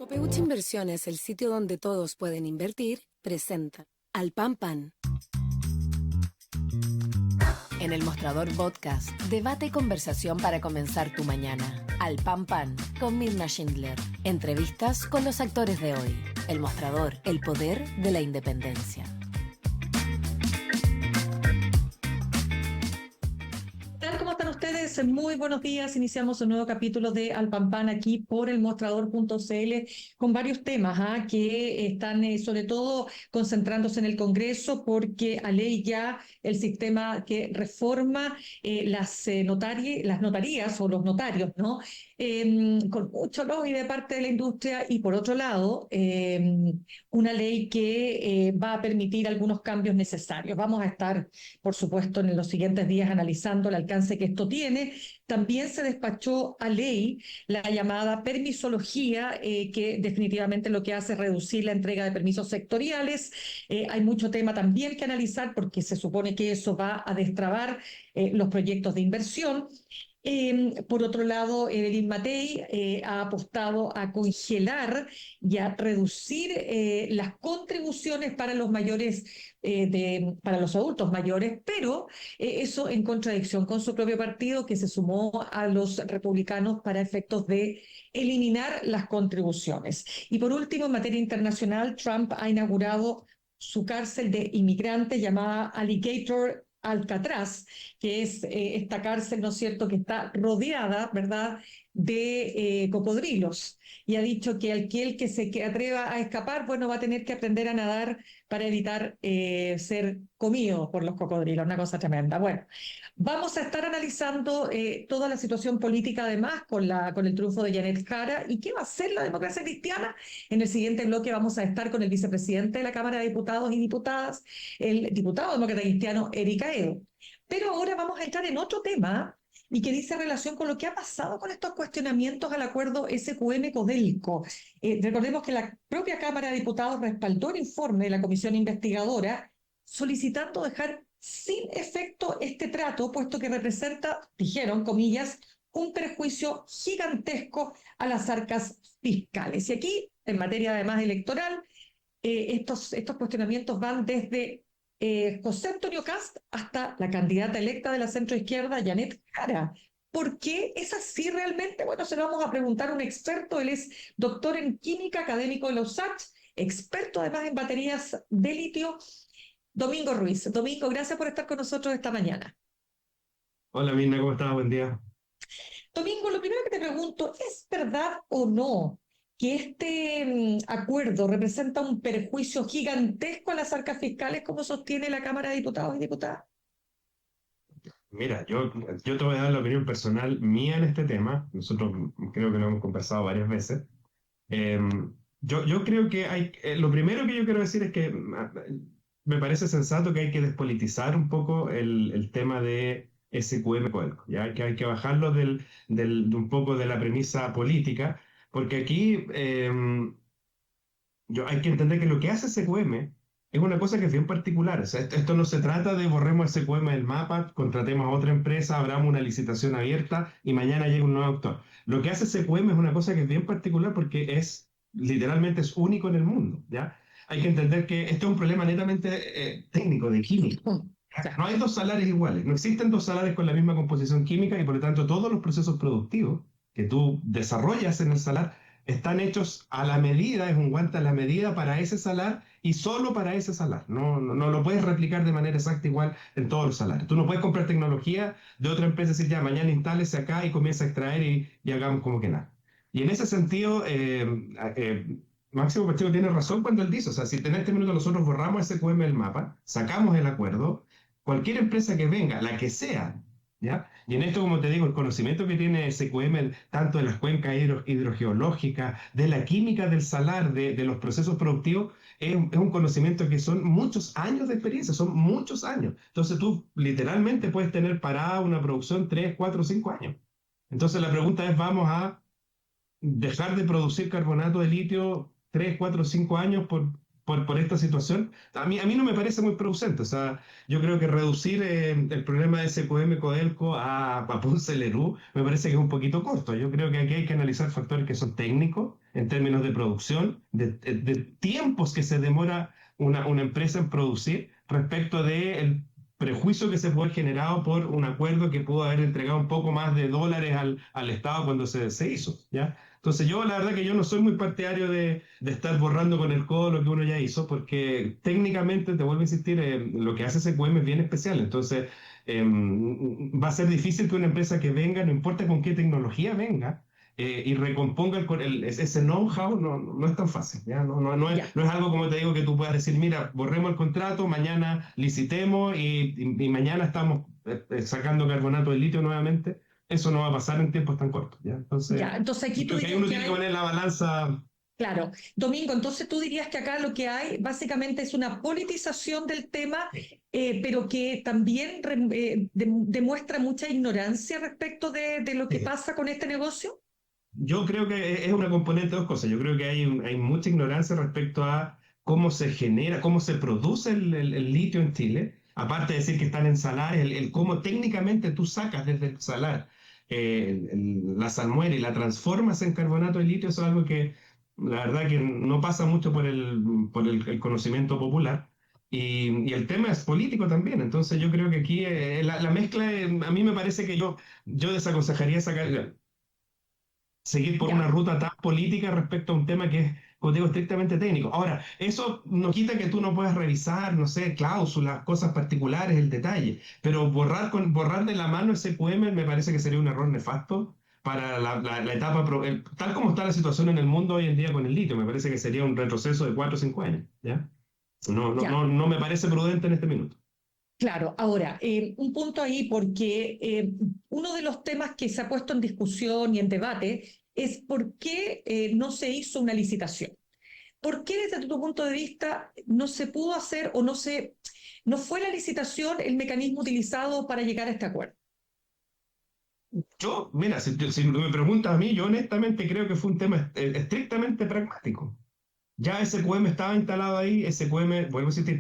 Copeuch Inversiones, el sitio donde todos pueden invertir, presenta Al Pan Pan. En el Mostrador Podcast, debate y conversación para comenzar tu mañana. Al Pan Pan, con Mirna Schindler. Entrevistas con los actores de hoy. El Mostrador, el poder de la independencia. ¿Cómo están ustedes? Muy buenos días. Iniciamos un nuevo capítulo de Al Pan Pan aquí por el mostrador.cl con varios temas que están sobre todo concentrándose en el Congreso porque a ley ya el sistema que reforma las notarías o los notarios, ¿no? Con mucho lobby de parte de la industria y por otro lado una ley que va a permitir algunos cambios necesarios. Vamos a estar, por supuesto, en los siguientes días analizando el alcance que esto tiene. También se despachó a ley la llamada permisología, que definitivamente lo que hace es reducir la entrega de permisos sectoriales. Hay mucho tema también que analizar porque se supone que eso va a destrabar los proyectos de inversión. Por otro lado, Evelyn Matei ha apostado a congelar y a reducir las contribuciones para los mayores, para los adultos mayores, pero eso en contradicción con su propio partido que se sumó a los republicanos para efectos de eliminar las contribuciones. Y por último, en materia internacional, Trump ha inaugurado su cárcel de inmigrantes llamada Alligator Alcatraz, que es esta cárcel, ¿no es cierto?, que está rodeada, ¿verdad?, de cocodrilos. Y ha dicho que aquel que se atreva a escapar, bueno, va a tener que aprender a nadar para evitar ser comido por los cocodrilos. Una cosa tremenda. Bueno, vamos a estar analizando toda la situación política, además, con el triunfo de Janet Jara y qué va a hacer la democracia cristiana. En el siguiente bloque vamos a estar con el vicepresidente de la Cámara de Diputados y Diputadas, el diputado demócrata cristiano Eric Aedo. Pero ahora vamos a entrar en otro tema y que dice relación con lo que ha pasado con estos cuestionamientos al acuerdo SQM-Codelco. Recordemos que la propia Cámara de Diputados respaldó el informe de la comisión investigadora solicitando dejar sin efecto este trato, puesto que representa, dijeron, comillas, un perjuicio gigantesco a las arcas fiscales. Y aquí, en materia además electoral, estos cuestionamientos van desde José Antonio Kast hasta la candidata electa de la centroizquierda, Janet Jara. ¿Por qué es así realmente? Bueno, se lo vamos a preguntar a un experto. Él es doctor en química, académico de los USACH, experto además en baterías de litio, Domingo Ruiz. Domingo, gracias por estar con nosotros esta mañana. Hola Mirna, ¿cómo estás? Buen día. Domingo, lo primero que te pregunto, ¿es verdad o no que este acuerdo representa un perjuicio gigantesco a las arcas fiscales, como sostiene la Cámara de Diputados y Diputadas? Mira, yo te voy a dar la opinión personal mía en este tema. Nosotros creo que lo hemos conversado varias veces. Eh, yo creo que lo primero que yo quiero decir es que me parece sensato que hay que despolitizar un poco el tema de SQM Codelco, ¿ya? Que hay que bajarlo de un poco de la premisa política, porque aquí hay que entender que lo que hace SQM es una cosa que es bien particular. O sea, esto no se trata de borremos el SQM del mapa, contratemos a otra empresa, abramos una licitación abierta y mañana llega un nuevo actor. Lo que hace SQM es una cosa que es bien particular porque literalmente es único en el mundo, ¿ya? Hay que entender que esto es un problema netamente técnico, de química. No hay dos salarios iguales, no existen dos salarios con la misma composición química y por lo tanto todos los procesos productivos que tú desarrollas en el salar están hechos a la medida, es un guante a la medida para ese salar y solo para ese salar. No lo puedes replicar de manera exacta igual en todos los salarios. Tú no puedes comprar tecnología de otra empresa y decir ya, mañana instálese acá y comienza a extraer y hagamos como que nada. Y en ese sentido, Máximo Pacheco tiene razón cuando él dice, o sea, si en este minuto nosotros borramos ese QM del mapa, sacamos el acuerdo, cualquier empresa que venga, la que sea, ¿ya? Y en esto, como te digo, el conocimiento que tiene SQM, tanto de las cuencas hidrogeológicas, de la química del salar, de los procesos productivos, es un conocimiento que son muchos años de experiencia, son muchos años. Entonces tú literalmente puedes tener parada una producción 3, 4, 5 años. Entonces la pregunta es, ¿vamos a dejar de producir carbonato de litio 3, 4, 5 años por esta situación, a mí no me parece muy producente. O sea, yo creo que reducir el problema de SQM Codelco a Ponce Lerú me parece que es un poquito corto. Yo creo que aquí hay que analizar factores que son técnicos en términos de producción, de tiempos que se demora una empresa en producir respecto del prejuicio que se puede haber generado por un acuerdo que pudo haber entregado un poco más de dólares al Estado cuando se hizo, ¿ya? Entonces yo la verdad que yo no soy muy partidario de estar borrando con el codo lo que uno ya hizo, porque técnicamente, te vuelvo a insistir, lo que hace SQM es bien especial. Entonces va a ser difícil que una empresa que venga, no importa con qué tecnología venga, y recomponga ese know-how, no es tan fácil, ¿ya? Ya. No es algo, como te digo, que tú puedas decir, mira, borremos el contrato, mañana licitemos y mañana estamos sacando carbonato de litio nuevamente. Eso no va a pasar en tiempos tan cortos, ¿ya? Entonces, Ya, entonces aquí yo tú creo que ahí dirías uno que tiene que hay, poner la balanza. claro, Domingo, entonces tú dirías que acá lo que hay básicamente es una politización del tema, pero que también demuestra mucha ignorancia respecto de lo que pasa con este negocio. Yo creo que es una componente de dos cosas. Yo creo que hay mucha ignorancia respecto a cómo se genera, cómo se produce el litio en Chile. Aparte de decir que están en salar, el cómo técnicamente tú sacas desde el salar la salmuera y la transformas en carbonato de litio, eso es algo que la verdad que no pasa mucho por el conocimiento popular. Y el tema es político también. Entonces yo creo que aquí la mezcla, a mí me parece que yo desaconsejaría seguir por una Ya, ruta tan política respecto a un tema que es, como digo, estrictamente técnico. Ahora, eso no quita que tú no puedas revisar, no sé, cláusulas, cosas particulares, el detalle, pero borrar de la mano el CQM me parece que sería un error nefasto para la etapa, tal como está la situación en el mundo hoy en día con el litio, me parece que sería un retroceso de 4 o 5 años, ¿ya? ya. No me parece prudente en este minuto. Claro, ahora, un punto ahí, porque uno de los temas que se ha puesto en discusión y en debate es por qué no se hizo una licitación. ¿Por qué desde tu punto de vista no se pudo hacer o no fue la licitación el mecanismo utilizado para llegar a este acuerdo? Mira, si me preguntas a mí, yo honestamente creo que fue un tema estrictamente pragmático. Ya SQM estaba instalado ahí, SQM, vuelvo a decir,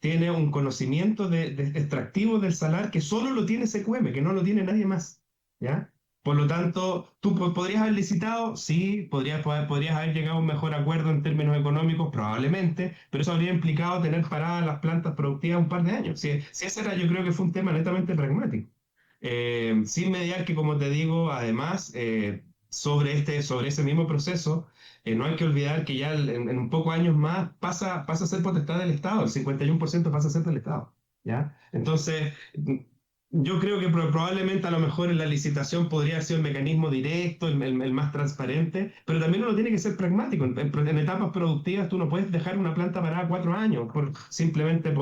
tiene un conocimiento de extractivo del salar que solo lo tiene SQM, que no lo tiene nadie más, ¿ya? Por lo tanto, ¿tú podrías haber licitado? Sí, podrías haber llegado a un mejor acuerdo en términos económicos, probablemente, pero eso habría implicado tener paradas las plantas productivas un par de años. Si ese era, yo creo que fue un tema netamente pragmático. Sin mediar que, como te digo, además, sobre ese mismo proceso, no hay que olvidar que ya en un poco años más pasa a ser potestad del Estado, el 51% pasa a ser del Estado, ¿ya? Entonces, yo creo que probablemente a lo mejor en la licitación podría ser el mecanismo directo, el más transparente, pero también uno tiene que ser pragmático. En etapas productivas tú no puedes dejar una planta parada 4 años simplemente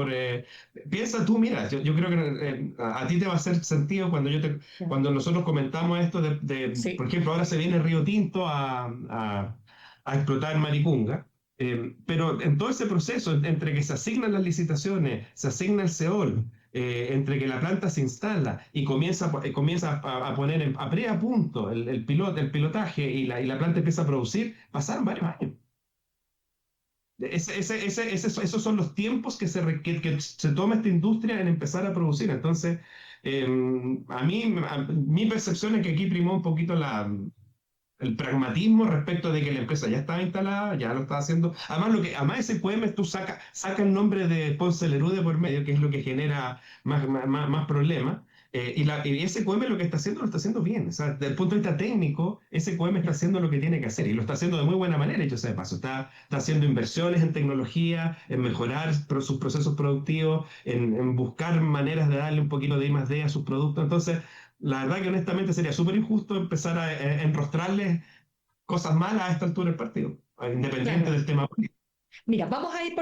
piensa tú, mira, yo creo que a ti te va a hacer sentido Ya. cuando nosotros comentamos esto por Sí, ejemplo, ahora se viene Río Tinto a explotar Maricunga. Pero en todo ese proceso, entre que se asignan las licitaciones, se asigna el SEOL, entre que la planta se instala y comienza a poner a punto el pilotaje y la planta empieza a producir, pasaron varios años. Esos son los tiempos que se toma esta industria en empezar a producir. Entonces, mi percepción es que aquí primó un poquito el pragmatismo respecto de que la empresa ya estaba instalada, ya lo estaba haciendo. Además ese SQM tú saca el nombre de Ponce Lerú de por medio, que es lo que genera más problemas. Y SQM lo que está haciendo, lo está haciendo bien. O sea, desde el punto de vista técnico, SQM está haciendo lo que tiene que hacer y lo está haciendo de muy buena manera, hecho sea de paso. Está haciendo inversiones en tecnología, en mejorar sus procesos productivos, en buscar maneras de darle un poquito de I+D a sus productos. Entonces, la verdad que honestamente sería súper injusto empezar a enrostrarles cosas malas a esta altura del partido, independiente claro. del tema político. Mira, vamos a ir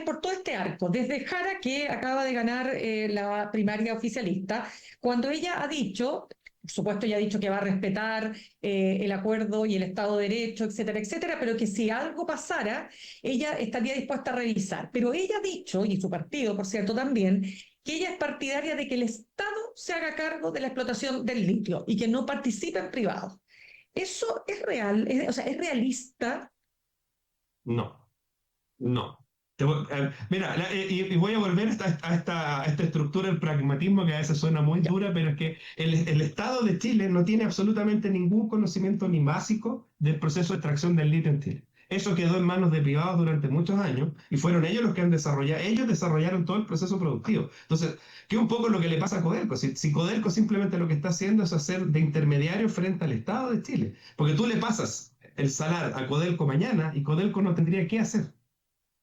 por todo este arco, desde Jara, que acaba de ganar la primaria oficialista, cuando ella ha dicho, por supuesto, ella ha dicho que va a respetar el acuerdo y el Estado de Derecho, etcétera, etcétera, pero que si algo pasara, ella estaría dispuesta a revisar. Pero ella ha dicho, y su partido, por cierto, también, que ella es partidaria de que el Estado se haga cargo de la explotación del litio y que no participe en privado. ¿Eso es real? O sea, ¿es realista? No, no. Mira, y voy a volver a esta estructura del pragmatismo que a veces suena muy Ya. dura, pero es que el Estado de Chile no tiene absolutamente ningún conocimiento ni básico del proceso de extracción del litio en Chile. Eso quedó en manos de privados durante muchos años y fueron ellos los que han desarrollado, ellos desarrollaron todo el proceso productivo. Entonces, ¿qué es un poco lo que le pasa a Codelco? Si Codelco simplemente lo que está haciendo es hacer de intermediario frente al Estado de Chile, porque tú le pasas el salar a Codelco mañana y Codelco no tendría qué hacer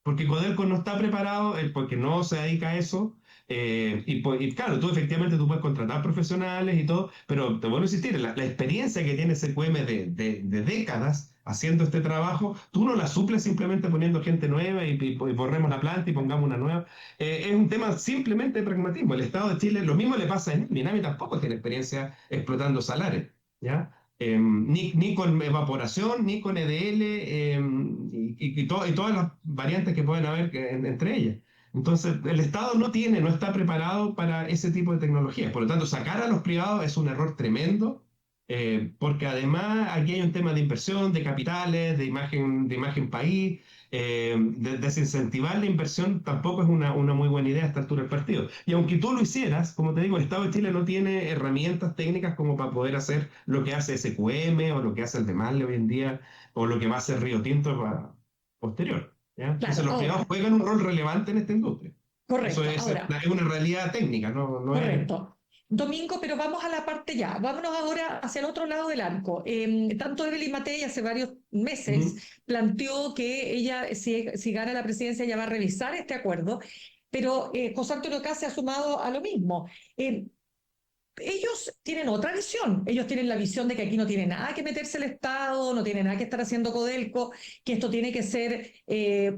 porque Codelco no está preparado, porque no se dedica a eso. Y claro, tú efectivamente tú puedes contratar profesionales y todo, pero te vuelvo a insistir, la experiencia que tiene SQM de décadas haciendo este trabajo, tú no la suples simplemente poniendo gente nueva y borremos la planta y pongamos una nueva. Es un tema simplemente de pragmatismo. El Estado de Chile, lo mismo le pasa a Enami. Enami tampoco tiene experiencia explotando salares, ¿ya? Ni con evaporación, ni con EDL, y todas las variantes que pueden haber entre ellas. Entonces, el Estado no está preparado para ese tipo de tecnologías. Por lo tanto, sacar a los privados es un error tremendo, porque además aquí hay un tema de inversión, de capitales, de imagen país. Desincentivar la inversión tampoco es una muy buena idea a esta altura del partido. Y aunque tú lo hicieras, como te digo, el Estado de Chile no tiene herramientas técnicas como para poder hacer lo que hace SQM o lo que hace el de Mahle hoy en día o lo que va a hacer Río Tinto posterior. ¿Ya? Claro, Entonces los ahora, privados juegan un rol relevante en esta industria. Eso correcto. es una realidad técnica, no es... Correcto. Domingo, pero vamos a la parte ya. Vámonos ahora hacia el otro lado del arco. Tanto Evelyn Matei hace varios meses Ujú. planteó que ella, si gana la presidencia, ya va a revisar este acuerdo, pero José Antonio Kast se ha sumado a lo mismo. Ellos tienen otra visión. Ellos tienen la visión de que aquí no tiene nada que meterse el Estado, no tiene nada que estar haciendo Codelco, que esto tiene que ser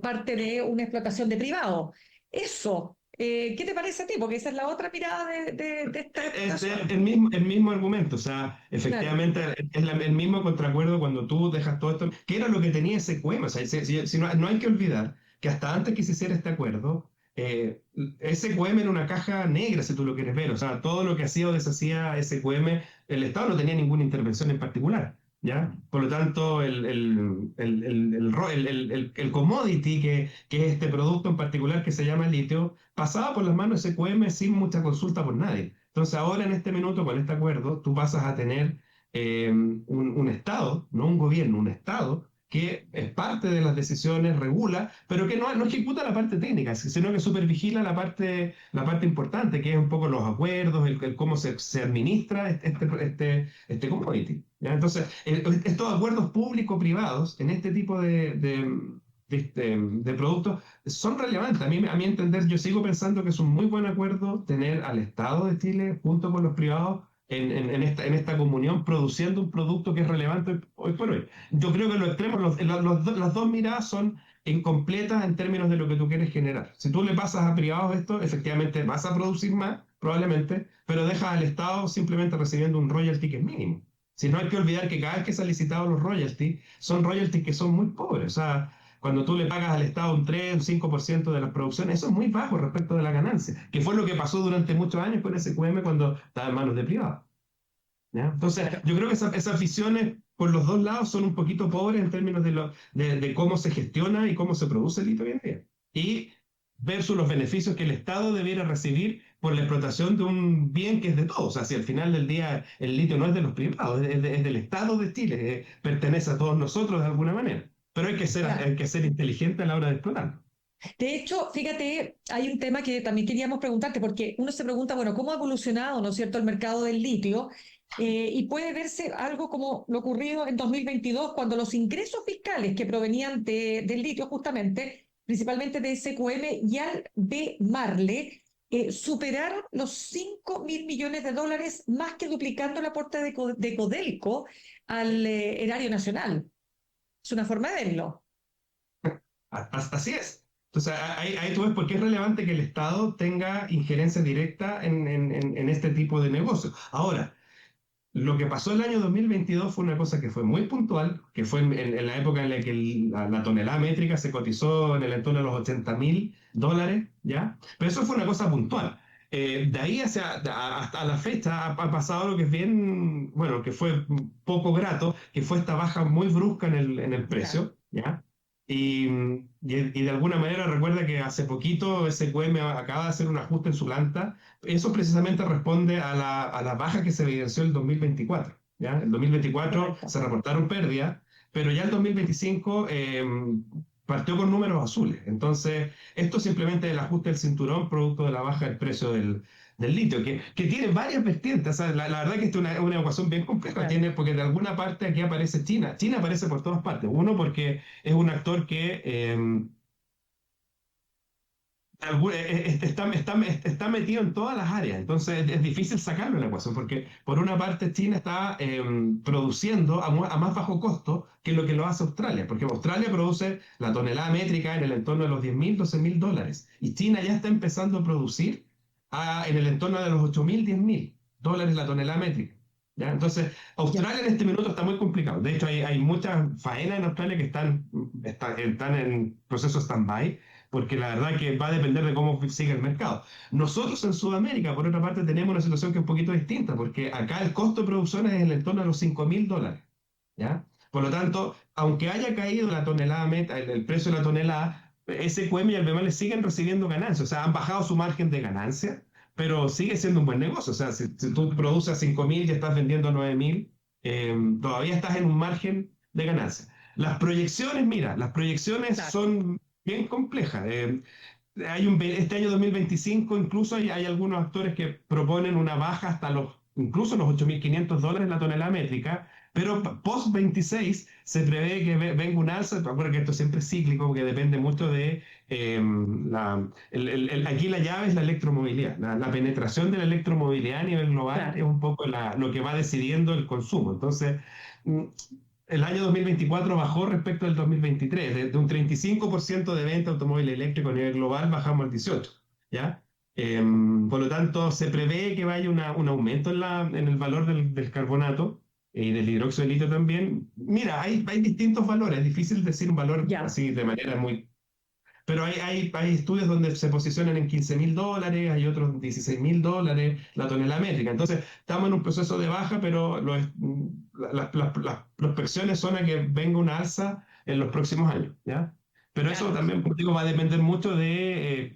parte de una explotación de privado. Eso, ¿qué te parece a ti? Porque esa es la otra mirada de este Es asunto. el mismo argumento, o sea, Claro, efectivamente es el mismo contracuerdo cuando tú dejas todo esto, que era lo que tenía ese SQM, o sea, si no hay que olvidar que hasta antes que se hiciera este acuerdo, SQM era una caja negra, si tú lo quieres ver, o sea, todo lo que hacía o deshacía SQM, el Estado no tenía ninguna intervención en particular, ¿ya? Por lo tanto, el commodity, que es este producto en particular que se llama litio, pasaba por las manos de SQM sin mucha consulta por nadie. Entonces ahora en este minuto, con este acuerdo, tú pasas a tener un Estado, no un gobierno, un Estado que es parte de las decisiones, regula, pero que no ejecuta la parte técnica, sino que supervigila la parte importante, que es un poco los acuerdos, el cómo se administra este commodity. ¿Ya? Entonces, estos acuerdos público-privados en este tipo de productos son relevantes. A mi entender, yo sigo pensando que es un muy buen acuerdo tener al Estado de Chile junto con los privados en esta comunión produciendo un producto que es relevante hoy por hoy. Yo creo que los extremos, las dos miradas son incompletas en términos de lo que tú quieres generar. Si tú le pasas a privados esto, efectivamente vas a producir más, probablemente, pero dejas al Estado simplemente recibiendo un royalty que es mínimo. Si no hay que olvidar que cada vez que se han licitado los royalties, son royalties que son muy pobres. O sea, cuando tú le pagas al Estado un 3, un 5% de las producciones, eso es muy bajo respecto de la ganancia, que fue lo que pasó durante muchos años con SQM cuando estaba en manos de privados. ¿Ya? Entonces, claro. yo creo que esas visiones por los dos lados son un poquito pobres en términos de cómo se gestiona y cómo se produce el litio hoy en día. Y versus los beneficios que el Estado debiera recibir por la explotación de un bien que es de todos. O sea, si al final del día el litio no es de los privados, es del Estado de Chile, pertenece a todos nosotros de alguna manera. Pero Claro. hay que ser inteligente a la hora de explotarlo. De hecho, fíjate, hay un tema que también queríamos preguntarte, porque uno se pregunta, bueno, ¿cómo ha evolucionado, no es cierto, el mercado del litio? Y puede verse algo como lo ocurrido en 2022, cuando los ingresos fiscales que provenían del litio, justamente, principalmente de SQM y al de Marle, superaron los 5.000 millones de dólares, más que duplicando el aporte de Codelco al erario nacional. Es una forma de verlo. Así es. Entonces, ahí tú ves por qué es relevante que el Estado tenga injerencia directa en este tipo de negocios. Ahora, lo que pasó el año 2022 fue una cosa que fue muy puntual, que fue en la época en la que la tonelada métrica se cotizó en el entorno de los $80.000, ¿ya? Pero eso fue una cosa puntual. De ahí hasta la fecha ha pasado lo que es bien, bueno, que fue poco grato, que fue esta baja muy brusca en el Claro. precio, ¿ya? y de alguna manera recuerda que hace poquito SQM acaba de hacer un ajuste en su planta. Eso precisamente responde a la baja que se evidenció en el 2024. ¿Ya? El 2024 Correcto. se reportaron pérdidas, pero ya el 2025 partió con números azules. Entonces, esto simplemente es el ajuste del cinturón producto de la baja del precio del litio, que tiene varias vertientes. O sea, la verdad que esto es una ecuación bien compleja, Claro. porque de alguna parte aquí aparece China. China aparece por todas partes. Uno, porque es un actor que está metido en todas las áreas, entonces es difícil sacarlo de la ecuación, porque por una parte China está produciendo a más bajo costo que lo hace Australia, porque Australia produce la tonelada métrica en el entorno de los 10.000, 12.000 dólares, y China ya está empezando a producir en el entorno de los 8.000, 10.000 dólares la tonelada métrica. ¿Ya? Entonces, Ya. Australia en este minuto está muy complicado. De hecho, hay muchas faenas en Australia que están en proceso stand-by, porque la verdad que va a depender de cómo siga el mercado. Nosotros en Sudamérica, por otra parte, tenemos una situación que es un poquito distinta, porque acá el costo de producción es en el entorno de los 5.000 dólares, ¿ya? Por lo tanto, aunque haya caído la tonelada meta, el precio de la tonelada, SQM y Albemarle siguen recibiendo ganancias, o sea, han bajado su margen de ganancia, pero sigue siendo un buen negocio. O sea, si tú produces a 5.000 y estás vendiendo a 9.000, todavía estás en un margen de ganancia. Las proyecciones, mira, las proyecciones Claro. son bien compleja. Este año 2025 incluso hay algunos actores que proponen una baja hasta incluso los 8.500 dólares la tonelada métrica, pero post 26 se prevé que venga un alza. Recuerda que esto siempre es cíclico porque depende mucho de aquí la llave es la electromovilidad. La penetración de la electromovilidad a nivel global es Claro. un poco lo que va decidiendo el consumo. Entonces, mm, el año 2024 bajó respecto al 2023, de un 35% de venta de automóviles eléctricos a nivel global bajamos al 18%, ¿ya? Por lo tanto, se prevé que vaya un aumento en el valor del carbonato y del hidróxido de litio también. Mira, hay distintos valores, es difícil decir un valor Ya. así de manera muy, pero hay estudios donde se posicionan en 15.000 dólares, hay otros en 16.000 dólares la tonelada métrica. Entonces, estamos en un proceso de baja, pero las prospecciones son a que venga una alza en los próximos años, ¿ya? Pero eso Claro. también, como digo, va a depender mucho de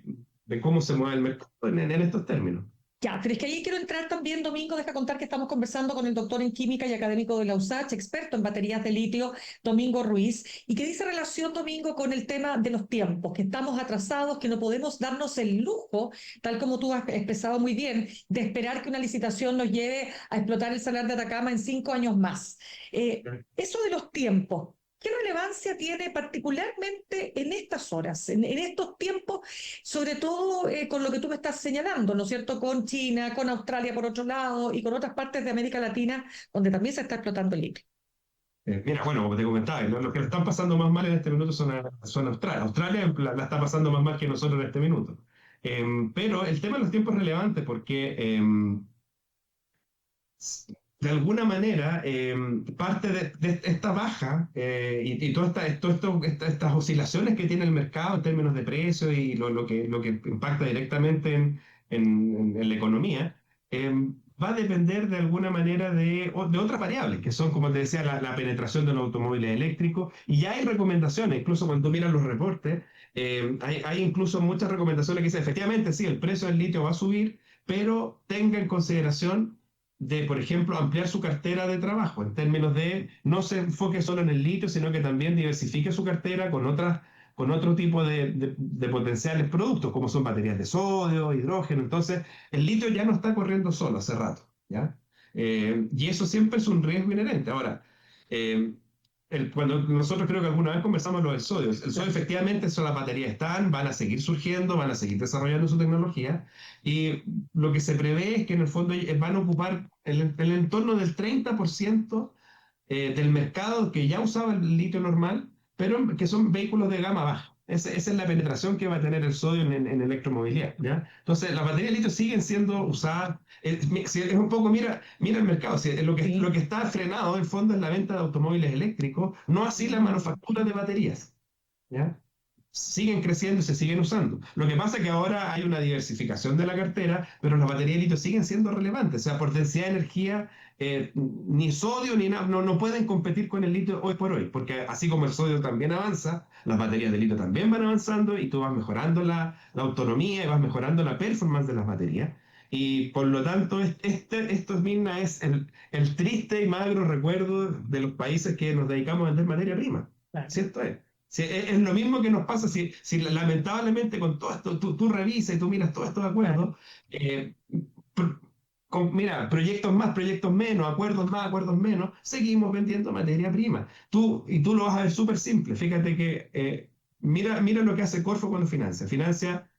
cómo se mueve el mercado en estos términos. Ya, pero es que ahí quiero entrar también, Domingo, deja contar que estamos conversando con el doctor en química y académico de la USACH, experto en baterías de litio, Domingo Ruiz, y que dice relación, Domingo, con el tema de los tiempos, que estamos atrasados, que no podemos darnos el lujo, tal como tú has expresado muy bien, de esperar que una licitación nos lleve a explotar el Salar de Atacama en 5 años más. Eso de los tiempos. ¿Qué relevancia tiene particularmente en estas horas, en estos tiempos, sobre todo con lo que tú me estás señalando, ¿no es cierto? Con China, con Australia por otro lado y con otras partes de América Latina donde también se está explotando el litio. Mira, bueno, como te comentaba, los que lo están pasando más mal en este minuto son Australia. Australia la está pasando más mal que nosotros en este minuto. Pero el tema de los tiempos es relevante porque de alguna manera parte de esta baja y todas estas oscilaciones que tiene el mercado en términos de precio y lo que impacta directamente en la economía, va a depender de alguna manera de otras variables, que son, como te decía, la penetración de los automóviles eléctricos. Y ya hay recomendaciones, incluso cuando tú miras los reportes, hay incluso muchas recomendaciones que dicen, efectivamente, sí, el precio del litio va a subir, pero tenga en consideración de, por ejemplo, ampliar su cartera de trabajo, en términos de no se enfoque solo en el litio, sino que también diversifique su cartera con otro tipo de potenciales productos, como son baterías de sodio, hidrógeno. Entonces, el litio ya no está corriendo solo hace rato, ¿ya? Y eso siempre es un riesgo inherente. Ahora, eh, cuando nosotros creo que alguna vez conversamos lo del sodio, el sodio efectivamente son las baterías están, van a seguir surgiendo, van a seguir desarrollando su tecnología, y lo que se prevé es que en el fondo van a ocupar el entorno del 30% del mercado que ya usaba el litio normal, pero que son vehículos de gama baja. Esa es la penetración que va a tener el sodio en electromovilidad, ¿ya? Entonces, las baterías de litio siguen siendo usadas. Es un poco, mira el mercado. Si, lo que Sí. está frenado, en fondo, es la venta de automóviles eléctricos, no así la Mm. manufactura de baterías, ¿ya? siguen creciendo y se siguen usando. Lo que pasa es que ahora hay una diversificación de la cartera, pero las baterías de litio siguen siendo relevantes. O sea, por densidad de energía, ni sodio ni nada, no pueden competir con el litio hoy por hoy, porque así como el sodio también avanza, las baterías de litio también van avanzando y tú vas mejorando la autonomía y vas mejorando la performance de las baterías. Y por lo tanto, esto, Mirna, es el triste y magro recuerdo de los países que nos dedicamos a vender materia prima. Claro. ¿Cierto es? Sí, es lo mismo que nos pasa si lamentablemente con todo esto tú revisas y tú miras todos estos acuerdos, eh, mira, proyectos más, proyectos menos, acuerdos más, acuerdos menos, seguimos vendiendo materia prima. Tú lo vas a ver súper simple. Fíjate que mira lo que hace Corfo cuando financia. Financia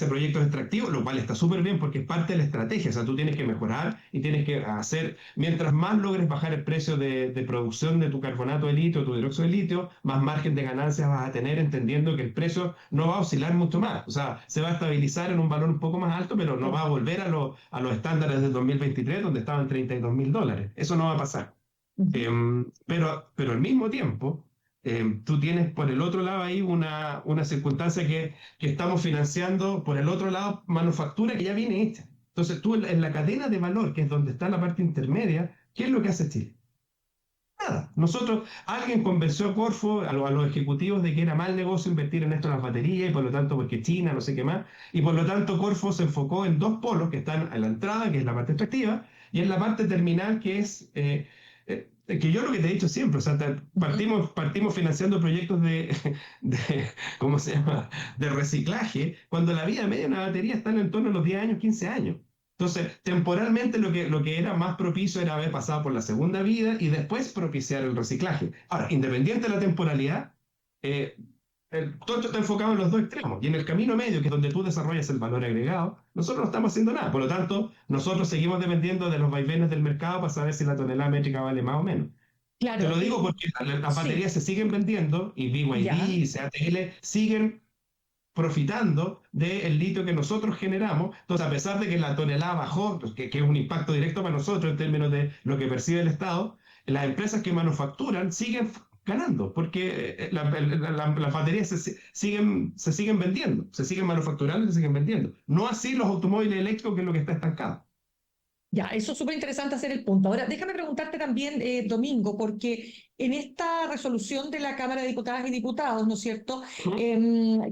proyectos extractivos, lo cual está súper bien porque es parte de la estrategia. O sea, tú tienes que mejorar y tienes que hacer, mientras más logres bajar el precio de producción de tu carbonato de litio, tu hidróxido de litio, más margen de ganancias vas a tener, entendiendo que el precio no va a oscilar mucho más. O sea, se va a estabilizar en un valor un poco más alto, pero no va a volver a los estándares del 2023, donde estaban $32.000. Eso no va a pasar. Pero al mismo tiempo, tú tienes por el otro lado ahí una circunstancia que estamos financiando, por el otro lado, manufactura que ya viene hecha. Entonces tú en la cadena de valor, que es donde está la parte intermedia, ¿qué es lo que hace Chile? Nada. Alguien convenció a Corfo, a los ejecutivos, de que era mal negocio invertir en esto en las baterías, y por lo tanto, porque China, no sé qué más, y por lo tanto Corfo se enfocó en dos polos que están en la entrada, que es la parte extractiva, y en la parte terminal, que es que yo lo que te he dicho siempre, o sea, partimos financiando proyectos de, ¿cómo se llama?, de reciclaje, cuando la vida media de una batería está en torno a los 10 años, 15 años. Entonces, temporalmente lo que era más propicio era haber pasado por la segunda vida y después propiciar el reciclaje. Ahora, independiente de la temporalidad, todo esto está enfocado en los dos extremos. Y en el camino medio, que es donde tú desarrollas el valor agregado, nosotros no estamos haciendo nada. Por lo tanto, nosotros seguimos dependiendo de los vaivenes del mercado para saber si la tonelada métrica vale más o menos. Claro, Te lo digo porque las baterías se siguen vendiendo y BYD y CATL siguen profitando del litio que nosotros generamos. Entonces, a pesar de que la tonelada bajó, pues, que es un impacto directo para nosotros en términos de lo que percibe el Estado, las empresas que manufacturan siguen ganando, porque las baterías se siguen vendiendo, se siguen manufacturando y se siguen vendiendo. No así los automóviles eléctricos, que es lo que está estancado. Ya, eso es súper interesante hacer el punto. Ahora, déjame preguntarte también, Domingo, porque en esta resolución de la Cámara de Diputadas y Diputados, ¿no es cierto?,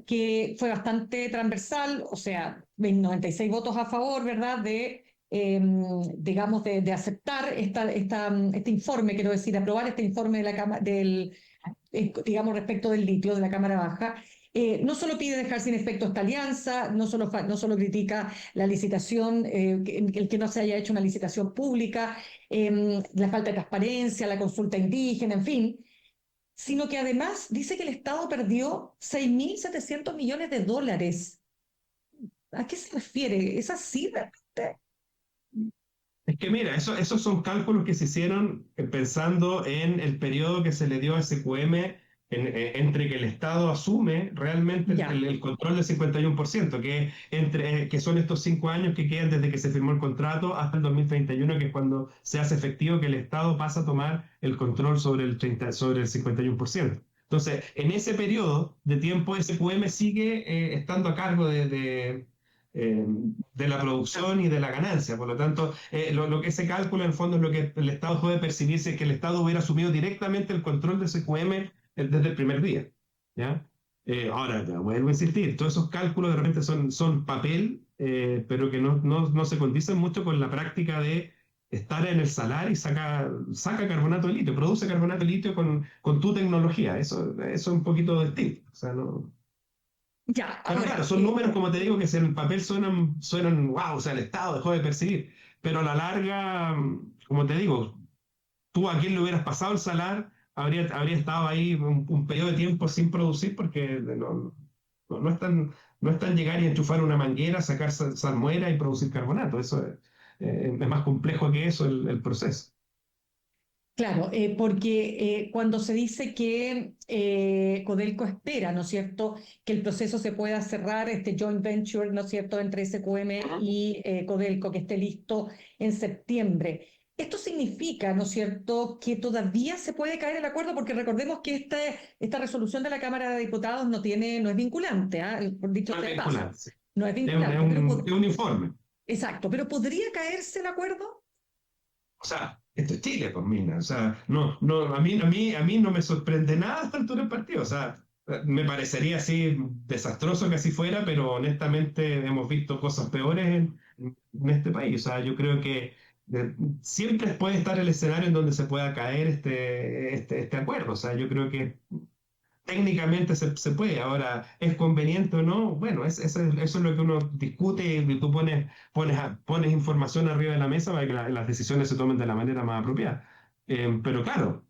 que fue bastante transversal, o sea, 96 votos a favor, ¿verdad?, digamos, de aceptar este informe, quiero decir, aprobar este informe de la Cámara, digamos, respecto del litio de la Cámara Baja. No solo pide dejar sin efecto esta alianza, no solo critica la licitación, el que no se haya hecho una licitación pública, la falta de transparencia, la consulta indígena, en fin, sino que además dice que el Estado perdió $6.700 millones. ¿A qué se refiere? ¿Es así realmente? Es que mira, esos son cálculos que se hicieron pensando en el periodo que se le dio a SQM entre que el Estado asume realmente el control del 51%, que son estos 5 años que quedan desde que se firmó el contrato hasta el 2031, que es cuando se hace efectivo que el Estado pasa a tomar el control sobre el 51%. Entonces, en ese periodo de tiempo, SQM sigue estando a cargo de la producción y de la ganancia. Por lo tanto, lo que se calcula en el fondo es lo que el Estado puede percibirse, que el Estado hubiera asumido directamente el control de SQM desde el primer día. ¿Ya? Ahora, ya vuelvo a insistir, todos esos cálculos de repente son papel, pero que no se condicen mucho con la práctica de estar en el salar y saca carbonato de litio, produce carbonato de litio con tu tecnología. Eso es un poquito distinto. O sea, no... Pero claro, son números, como te digo, que en el papel suenan wow, o sea, el Estado dejó de percibir. Pero a la larga, como te digo, tú a quien le hubieras pasado el salar, habría estado ahí un periodo de tiempo sin producir, porque no es tan llegar y enchufar una manguera, sacar salmuera y producir carbonato. Eso es más complejo que eso el proceso. Claro, porque cuando se dice que Codelco espera, ¿no es cierto?, que el proceso se pueda cerrar, este joint venture, ¿no es cierto?, entre SQM y Codelco, que esté listo en septiembre. Esto significa, ¿no es cierto?, que todavía se puede caer el acuerdo, porque recordemos que esta resolución de la Cámara de Diputados no es vinculante, ¿ah? Por dicho No es sea de paso, vinculante. no es Es un, es vinculante, un, es un informe. exacto, pero ¿podría caerse el acuerdo? O sea, esto es Chile, pues, Mina. O sea, a mí no me sorprende nada a esta altura del partido. O sea, me parecería así desastroso que así fuera, pero honestamente hemos visto cosas peores en este país. O sea, yo creo que siempre puede estar el escenario en donde se pueda caer este acuerdo. O sea, yo creo que técnicamente se puede. Ahora, ¿es conveniente o no? Bueno, eso es lo que uno discute y tú pones información arriba de la mesa para que las decisiones se tomen de la manera más apropiada. Pero claro,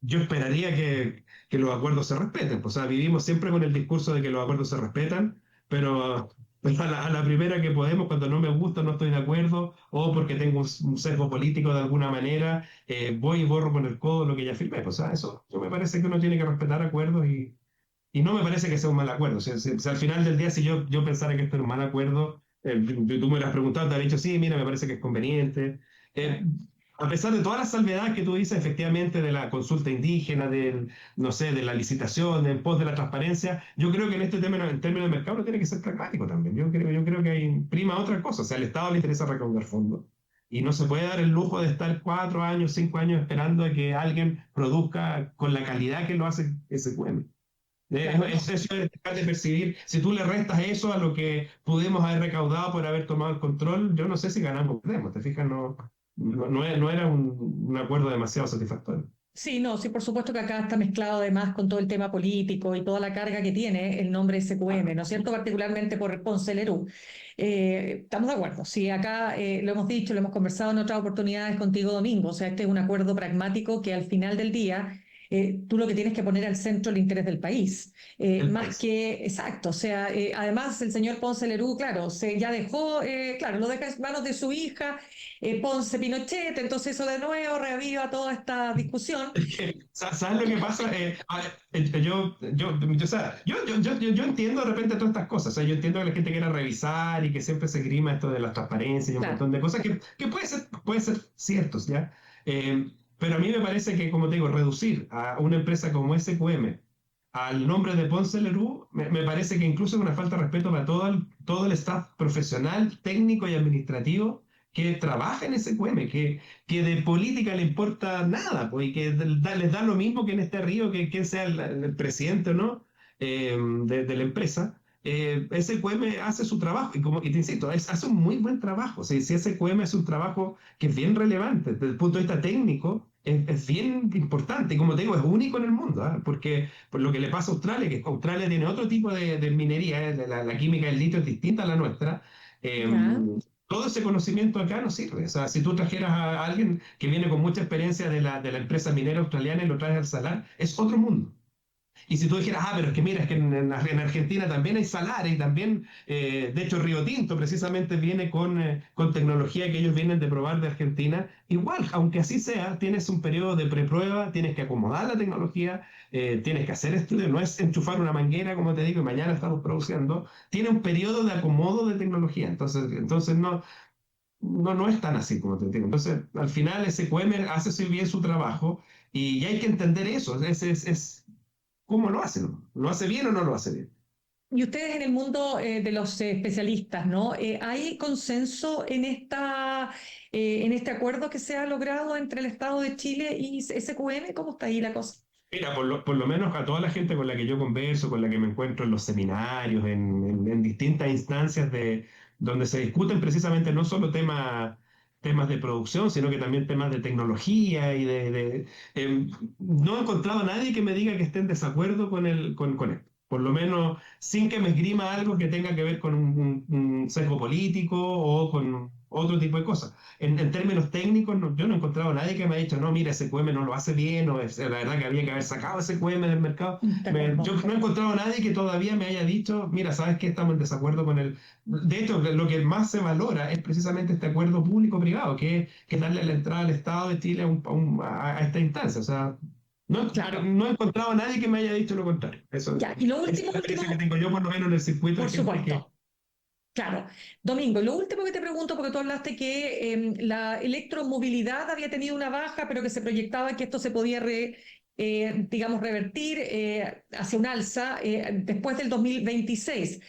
yo esperaría que los acuerdos se respeten. Pues, o sea, vivimos siempre con el discurso de que los acuerdos se respetan, pero pues, a la primera que podemos, cuando no me gusta, no estoy de acuerdo, o porque tengo un sesgo político de alguna manera, voy y borro con el codo lo que ya firmé. Pues, o sea, eso, yo me parece que uno tiene que respetar acuerdos y no me parece que sea un mal acuerdo. Si al final del día, si yo pensara que esto era un mal acuerdo, tú me hubieras preguntado, te habría dicho, sí, mira, me parece que es conveniente. Eh, a pesar de todas las salvedades que tú dices, efectivamente, de la consulta indígena, no sé, de la licitación, en pos de la transparencia, yo creo que en este tema, en términos de mercado, no tiene que ser pragmático también. Yo creo que hay prima otra cosa. O sea, al Estado le interesa recaudar fondos. Y no se puede dar el lujo de estar 4 años, 5 años esperando a que alguien produzca con la calidad que lo hace SQM. Claro, Es no. eso de dejar de percibir. Si tú le restas eso a lo que pudimos haber recaudado por haber tomado el control, yo no sé si ganamos o perdemos. ¿Te fijas? No era un acuerdo demasiado satisfactorio. Sí, no, sí, por supuesto que acá está mezclado además con todo el tema político y toda la carga que tiene el nombre SQM, ¿no es cierto? Particularmente por Ponce Lerú. Estamos de acuerdo, sí, acá lo hemos dicho, lo hemos conversado en otras oportunidades contigo, Domingo, o sea, este es un acuerdo pragmático que al final del día tú lo que tienes que poner al centro el interés del país, El más país. que, exacto, o sea, además el señor Ponce Lerú, claro, ya dejó, claro, lo deja en manos de su hija Ponce Pinochet, entonces eso de nuevo reaviva toda esta discusión. ¿Sabes lo que pasa? O sea, yo entiendo de repente todas estas cosas. O sea, yo entiendo que la gente quiera revisar y que siempre se grima esto de la transparencia y un Claro, montón de cosas que puede ser ciertos, ¿ya? Pero a mí me parece que, como te digo, reducir a una empresa como SQM al nombre de Ponce Lerú, me parece que incluso es una falta de respeto para todo el staff profesional, técnico y administrativo que trabaja en SQM, que de política le importa nada, pues, y que les da lo mismo que en este río, que quien sea el presidente o no de la empresa. SQM hace su trabajo y te insisto, hace un muy buen trabajo. Si SQM es un trabajo que es bien relevante desde el punto de vista técnico, es bien importante y como te digo, es único en el mundo, ¿ah? Porque por lo que le pasa a Australia, que Australia tiene otro tipo de minería, la química del litio es distinta a la nuestra. eh, ya. Todo ese conocimiento acá no sirve. O sea, si tú trajeras a alguien que viene con mucha experiencia de la empresa minera australiana y lo traes al salar, es otro mundo. Y si tú dijeras, pero es que mira, es que en Argentina también hay salares y también, de hecho, Río Tinto precisamente viene con tecnología que ellos vienen de probar de Argentina. Igual, aunque así sea, tienes un periodo de preprueba, tienes que acomodar la tecnología, tienes que hacer estudios, no es enchufar una manguera, como te digo, y mañana estamos produciendo. Tiene un periodo de acomodo de tecnología. Entonces no es tan así como te digo. Entonces, al final, SQM hace bien su trabajo y hay que entender eso. Es ¿cómo lo hace? ¿Lo hace bien o no lo hace bien? Y ustedes en el mundo de los especialistas, ¿no? ¿Hay consenso en este acuerdo que se ha logrado entre el Estado de Chile y SQM? ¿Cómo está ahí la cosa? Mira, por lo menos a toda la gente con la que yo converso, con la que me encuentro en los seminarios, en distintas instancias donde se discuten precisamente no solo temas de producción, sino que también temas de tecnología eh, no he encontrado a nadie que me diga que esté en desacuerdo con esto. Por lo menos sin que me esgrima algo que tenga que ver con un sesgo político o con otro tipo de cosas. En términos técnicos, yo no he encontrado a nadie que me haya dicho, no, mira, ese SQM no lo hace bien, o la verdad que había que haber sacado ese SQM del mercado. De acuerdo. Yo no he encontrado a nadie que todavía me haya dicho, mira, ¿sabes qué? Estamos en desacuerdo con el... De hecho, lo que más se valora es precisamente este acuerdo público-privado, que darle la entrada al Estado de Chile a esta instancia. O sea, Claro. no he encontrado a nadie que me haya dicho lo contrario. Ya. Y lo Esa es último, la experiencia que último, tengo yo, por lo menos en el circuito de por gente que... supuesto. Claro. Domingo, lo último que te pregunto, porque tú hablaste que la electromovilidad había tenido una baja, pero que se proyectaba que esto se podía digamos, revertir hacia un alza después del 2026.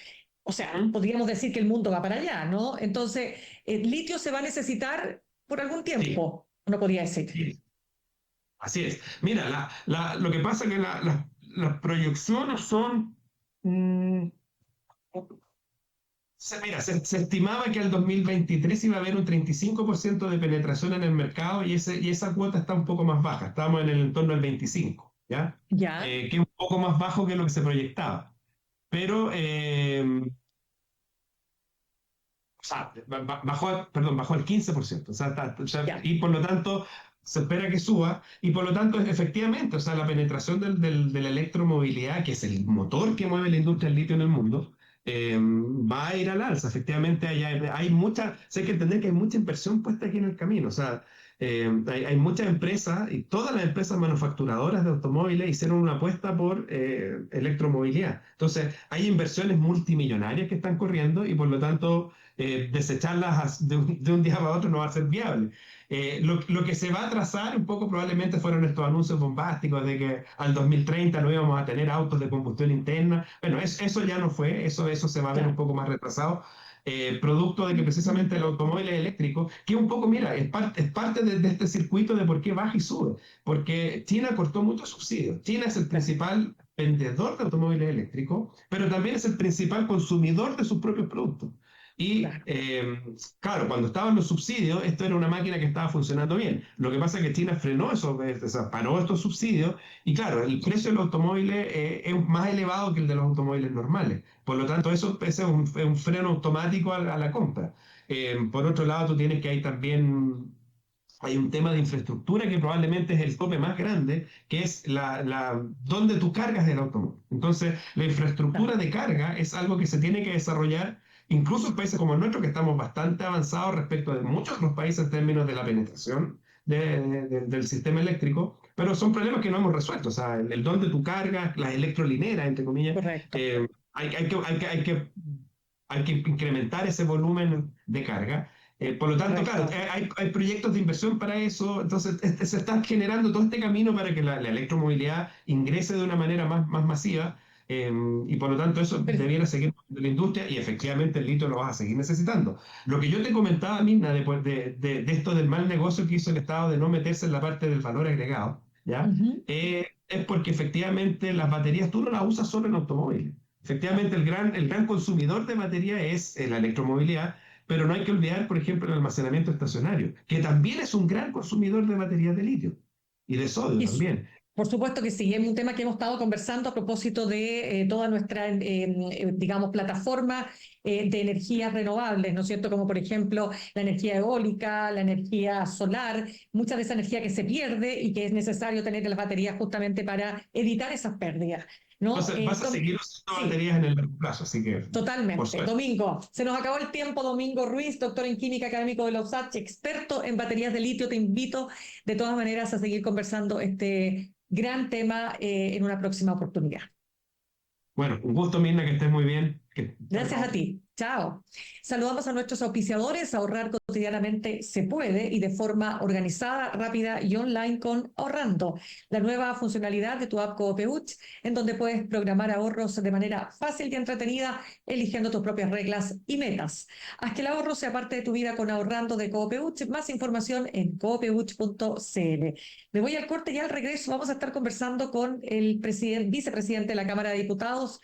O sea, podríamos decir que el mundo va para allá, ¿no? Entonces, ¿el litio se va a necesitar por algún Sí, tiempo? No podría decir. sí, así es. Mira, lo que pasa es que las proyecciones son... mm, mira, se estimaba que al 2023 iba a haber un 35% de penetración en el mercado y esa cuota está un poco más baja. Estamos en el entorno del 25%, ¿ya? Ya, Que es un poco más bajo que lo que se proyectaba. Pero, o sea, bajó al 15%. O sea, ya, y por lo tanto se espera que suba. Y por lo tanto, efectivamente, o sea, la penetración de la electromovilidad, que es el motor que mueve la industria del litio en el mundo, va a ir al alza. Efectivamente, hay mucha, hay que entender que hay mucha inversión puesta aquí en el camino. O sea, hay muchas empresas y todas las empresas manufacturadoras de automóviles hicieron una apuesta por electromovilidad. Entonces, hay inversiones multimillonarias que están corriendo y por lo tanto desecharlas de un día para otro no va a ser viable. Lo que se va a trazar un poco probablemente fueron estos anuncios bombásticos de que al 2030 no íbamos a tener autos de combustión interna. Bueno, eso ya no fue, eso se va a ver un claro. poco más retrasado. Producto de que precisamente el automóvil eléctrico, que un poco, mira, es parte de este circuito de por qué baja y sube, porque China cortó muchos subsidios. China es el principal vendedor de automóviles eléctricos, pero también es el principal consumidor de sus propios productos. Y Claro. claro, cuando estaban los subsidios, esto era una máquina que estaba funcionando bien. Lo que pasa es que China frenó eso, o sea, paró estos subsidios, y claro, el precio de los automóviles es más elevado que el de los automóviles normales. Por lo tanto, ese es un freno automático a la compra. Por otro lado, tú tienes que hay también hay un tema de infraestructura que probablemente es el tope más grande, que es dónde tú cargas el automóvil. Entonces, la infraestructura de carga es algo que se tiene que desarrollar, incluso en países como el nuestro, que estamos bastante avanzados respecto de muchos otros países en términos de la penetración del sistema eléctrico, pero son problemas que no hemos resuelto. O sea, el dónde tú cargas, las electrolineras, entre comillas, Correcto. hay que incrementar ese volumen de carga. Por lo tanto, claro, Correcto. hay proyectos de inversión para eso, entonces se está generando todo este camino para que la electromovilidad ingrese de una manera más masiva, y por lo tanto eso Per- debiera seguir de la industria y efectivamente el litio lo vas a seguir necesitando. Lo que yo te comentaba, Mirna, de esto del mal negocio que hizo el Estado de no meterse en la parte del valor agregado, ¿ya? Ujú. Es porque efectivamente las baterías tú no las usas solo en automóviles. Efectivamente, el gran consumidor de batería es la electromovilidad, pero no hay que olvidar, por ejemplo, el almacenamiento estacionario, que también es un gran consumidor de baterías de litio y de sodio Y también. por supuesto que sí, es un tema que hemos estado conversando a propósito de toda nuestra, digamos, plataforma de energías renovables, ¿no es cierto? Como por ejemplo la energía eólica, la energía solar, mucha de esa energía que se pierde y que es necesario tener en las baterías justamente para evitar esas pérdidas, ¿no? Vas a seguir usando Sí. baterías en el largo plazo, así que, por Totalmente. suerte. Domingo, se nos acabó el tiempo. Domingo Ruiz, doctor en química, académico de la USACH, experto en baterías de litio. Te invito de todas maneras a seguir conversando este gran tema en una próxima oportunidad. Bueno, un gusto, Mirna, que estés muy bien. Chao, Gracias a chao. ti. Chao. Saludamos a nuestros auspiciadores. Ahorrar cotidianamente se puede y de forma organizada, rápida y online con Ahorrando, la nueva funcionalidad de tu app Coopeuch, en donde puedes programar ahorros de manera fácil y entretenida, eligiendo tus propias reglas y metas. Haz que el ahorro sea parte de tu vida con Ahorrando de Coopeuch. Más información en coopeuch.cl. Me voy al corte y al regreso vamos a estar conversando con el vicepresidente de la Cámara de Diputados,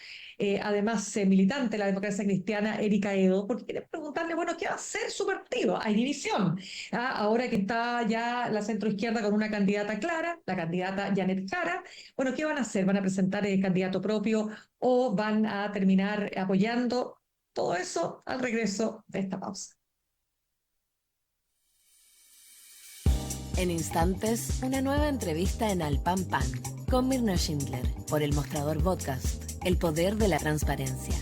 además militante de la democracia cristiana, Erika Edo, porque quiere preguntarle, bueno, ¿qué va a hacer su partido? Hay división. Ahora que está ya la centroizquierda con una candidata clara, la candidata Janet Jara, bueno, ¿qué van a hacer? ¿Van a presentar el candidato propio o van a terminar apoyando? Todo eso al regreso de esta pausa. En instantes, una nueva entrevista en Al Pan Pan con Mirna Schindler por El Mostrador Podcast, el poder de la transparencia.